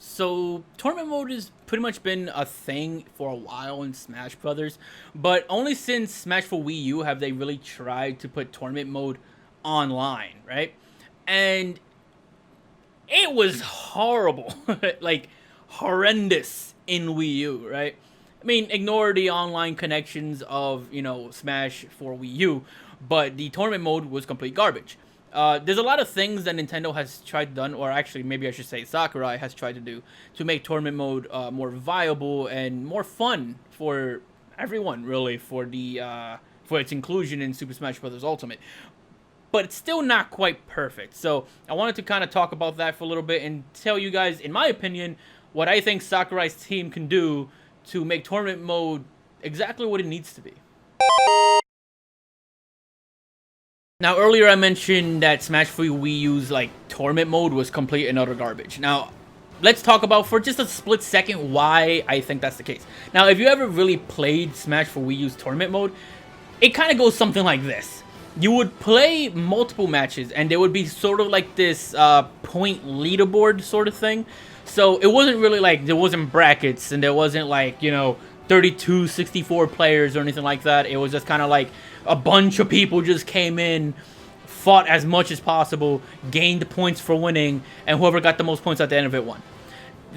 So tournament mode has pretty much been a thing for a while in Smash Brothers, but only since Smash for Wii U have they really tried to put tournament mode online, right? And it was horrible, like horrendous in Wii U, right? I mean, ignore the online connections of Smash for Wii U, but the tournament mode was complete garbage. There's a lot of things that Nintendo has tried done, or actually maybe I should say Sakurai has tried to do to make tournament mode more viable and more fun for everyone, really, for its inclusion in Super Smash Bros. Ultimate. But it's still not quite perfect. So I wanted to kind of talk about that for a little bit and tell you guys, in my opinion, what I think Sakurai's team can do to make tournament mode exactly what it needs to be. Now, earlier I mentioned that Smash 4 Wii U's tournament mode was complete and utter garbage. Now, let's talk about for just a split second why I think that's the case. Now, if you ever really played Smash for Wii U's tournament mode, it kind of goes something like this. You would play multiple matches, and there would be sort of like this point leaderboard sort of thing. So it wasn't really there wasn't brackets, and there wasn't 32, 64 players or anything like that. It was just kind of like a bunch of people just came in, fought as much as possible, gained points for winning, and whoever got the most points at the end of it won.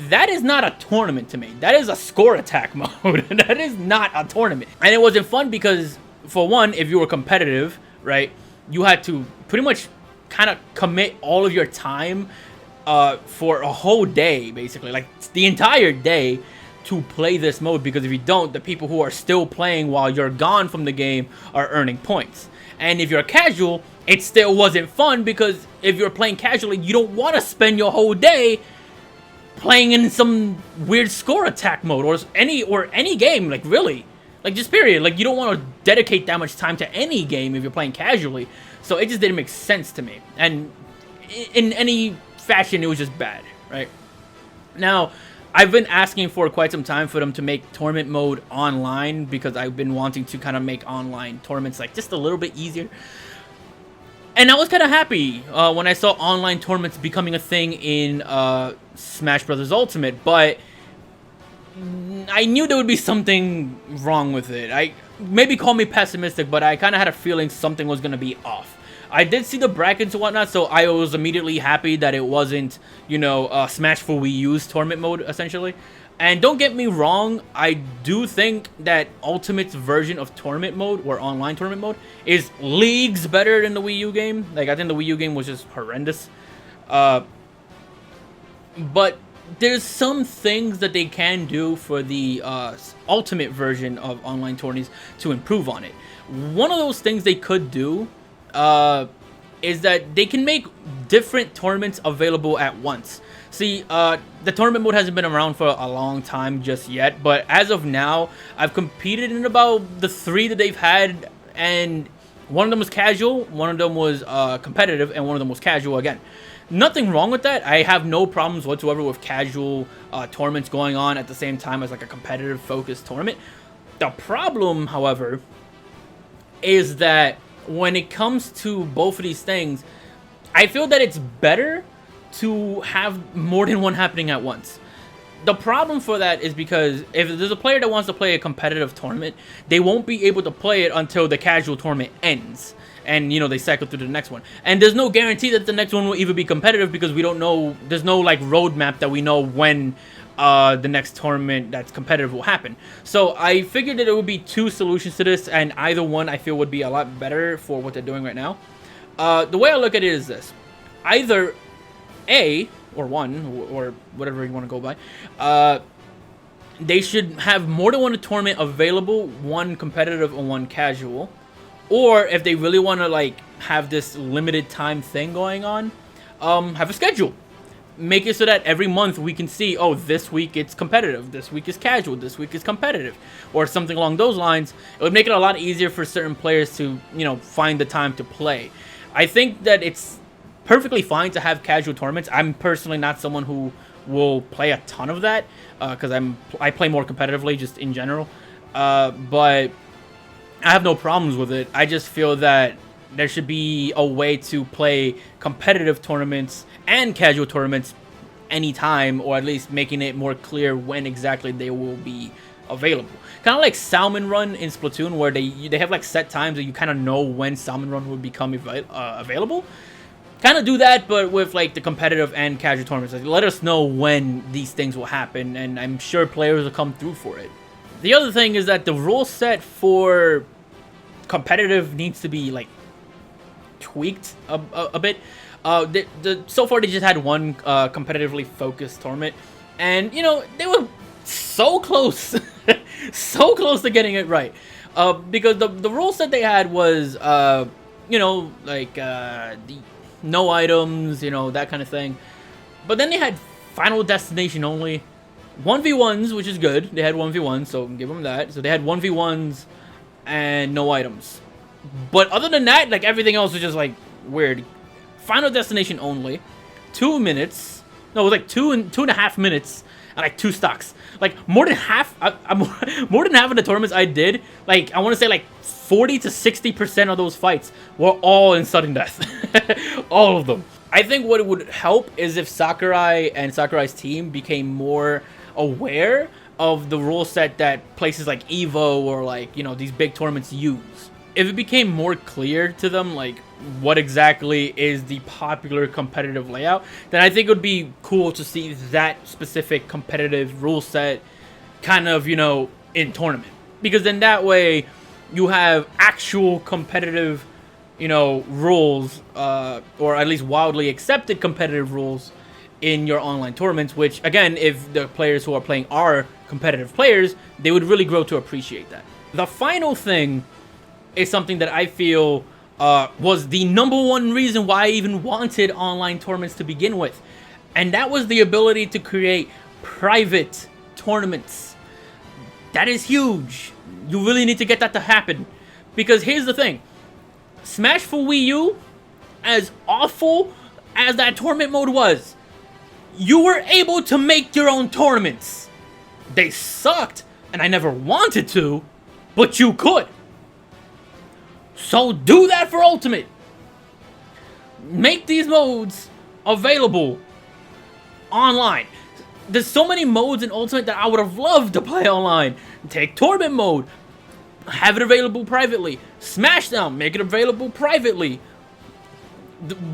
That is not a tournament to me. That is a score attack mode. That is not a tournament. And it wasn't fun because, for one, if you were competitive, right, you had to pretty much kind of commit all of your time for a whole day, basically, like the entire day, to play this mode, because if you don't, the people who are still playing while you're gone from the game are earning points. And if you're casual, it still wasn't fun, because if you're playing casually, you don't want to spend your whole day playing in some weird score attack mode or any game, really. Just period. You don't want to dedicate that much time to any game if you're playing casually. So it just didn't make sense to me. And in any fashion, it was just bad, right? Now, I've been asking for quite some time for them to make tournament mode online, because I've been wanting to kind of make online tournaments just a little bit easier. And I was kind of happy when I saw online tournaments becoming a thing in Smash Bros. Ultimate, but I knew there would be something wrong with it. Maybe call me pessimistic, but I kind of had a feeling something was going to be off. I did see the brackets and whatnot, so I was immediately happy that it wasn't, Smash for Wii U's tournament mode, essentially. And don't get me wrong, I do think that Ultimate's version of tournament mode, or online tournament mode, is leagues better than the Wii U game. I think the Wii U game was just horrendous. But there's some things that they can do for the Ultimate version of online tourneys to improve on it. One of those things they could do is that they can make different tournaments available at once. See, the tournament mode hasn't been around for a long time just yet, but as of now, I've competed in about the 3 that they've had, and one of them was casual, one of them was competitive, and one of them was casual again. Nothing wrong with that. I have no problems whatsoever with casual tournaments going on at the same time as a competitive focused tournament. The problem, however, is that when it comes to both of these things, I feel that it's better to have more than one happening at once. The problem for that is because if there's a player that wants to play a competitive tournament, they won't be able to play it until the casual tournament ends. And, they cycle through to the next one. And there's no guarantee that the next one will even be competitive, because we don't know, there's no, roadmap that we know when the next tournament that's competitive will happen. So I figured that there would be 2 solutions to this, and either one I feel would be a lot better for what they're doing right now. The way I look at it is this. Either A, or 1, or whatever you want to go by, they should have more than one tournament available, one competitive and one casual. Or if they really want to have this limited time thing going on, have a schedule. Make it so that every month we can see, oh, this week it's competitive, this week is casual, this week is competitive, or something along those lines. It would make it a lot easier for certain players to, find the time to play. I think that it's perfectly fine to have casual tournaments. I'm personally not someone who will play a ton of that, because I play more competitively just in general. But I have no problems with it. I just feel that there should be a way to play competitive tournaments and casual tournaments any time, or at least making it more clear when exactly they will be available. Kind of like Salmon Run in Splatoon, where they have like set times that you kind of know when Salmon Run will become available. Kind of do that, but with like the competitive and casual tournaments. Like, let us know when these things will happen, and I'm sure players will come through for it. The other thing is that the rule set for competitive needs to be like tweaked a bit. So far they just had one competitively focused tournament, and you know, they were so close so close to getting it right, because the rule set they had was you know, like the no items, you know, that kind of thing. But then they had Final Destination only 1v1s, which is good. They had 1v1s, so give them that. So they had 1v1s and no items. But other than that, like, everything else was just like weird. Final Destination only, 2 minutes. No, it was like 2.5 minutes and like 2 stocks. Like more than half, more than half of the tournaments I did, like I want to say like 40 to 60% of those fights were all in sudden death. All of them. I think what it would help is if Sakurai and Sakurai's team became more aware of the rule set that places like EVO or like, you know, these big tournaments use. If it became more clear to them, like, what exactly is the popular competitive layout, then I think it would be cool to see that specific competitive rule set kind of, you know, in tournament. Because then that way you have actual competitive, you know, rules, or at least wildly accepted competitive rules in your online tournaments, which, again, if the players who are playing are competitive players, they would really grow to appreciate that. The final thing is something that I feel was the #1 reason why I even wanted online tournaments to begin with. And that was the ability to create private tournaments. That is huge. You really need to get that to happen. Because here's the thing. Smash for Wii U, as awful as that tournament mode was, you were able to make your own tournaments. They sucked, and I never wanted to, but you could. So do that for Ultimate. Make these modes available online. There's so many modes in Ultimate that I would have loved to play online. Take Tournament mode, have it available privately. Smashdown, make it available privately.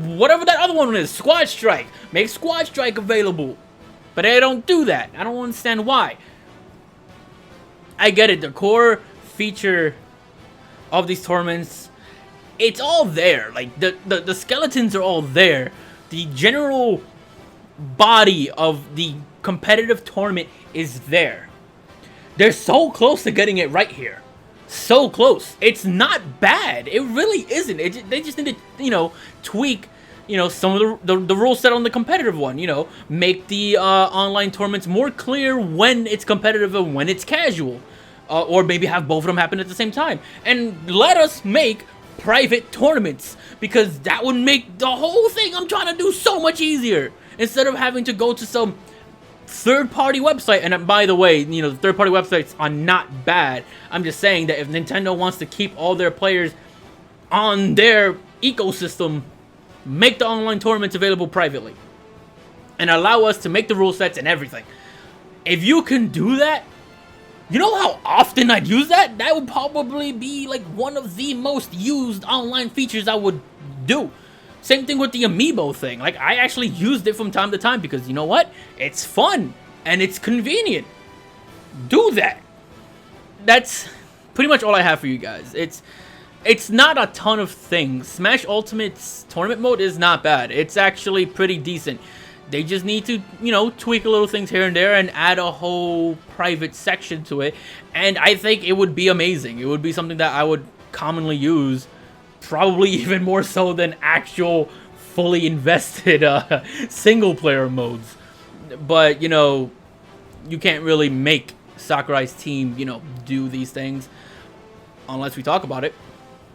Whatever that other one is, Squad Strike, make Squad Strike available. But they don't do that. I don't understand why. I get it, the core feature of these tournaments, it's all there. Like, the skeletons are all there. The general body of the competitive tournament is there. They're so close to getting it right here. So close. It's not bad. It really isn't. They just need to, you know, tweak, you know, some of the rules set on the competitive one. You know, make the online tournaments more clear when it's competitive and when it's casual. Or maybe have both of them happen at the same time. And let us make private tournaments, because that would make the whole thing I'm trying to do so much easier. Instead of having to go to some third-party website. And by the way, you know, the third-party websites are not bad. I'm just saying that if Nintendo wants to keep all their players on their ecosystem, make the online tournaments available privately. And allow us to make the rule sets and everything. If you can do that, you know how often I'd use that? That would probably be like one of the most used online features I would do. Same thing with the Amiibo thing. Like, I actually used it from time to time because, you know what? It's fun and it's convenient. Do that. That's pretty much all I have for you guys. It's not a ton of things. Smash Ultimate's tournament mode is not bad. It's actually pretty decent. They just need to, you know, tweak a little things here and there and add a whole private section to it. And I think it would be amazing. It would be something that I would commonly use, probably even more so than actual fully invested single player modes. But, you know, you can't really make Sakurai's team, you know, do these things unless we talk about it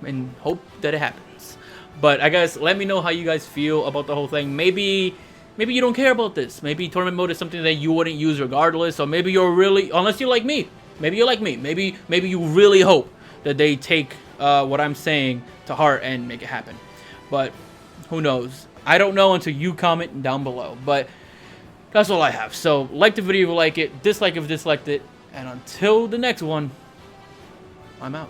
and hope that it happens. But I guess let me know how you guys feel about the whole thing. Maybe you don't care about this. Maybe tournament mode is something that you wouldn't use regardless. Or maybe you're really, unless you're like me. Maybe you're like me. Maybe you really hope that they take what I'm saying to heart and make it happen. But who knows? I don't know until you comment down below. But That's all I have. So, like the video if you like it, dislike if you disliked it, and until the next one, I'm out.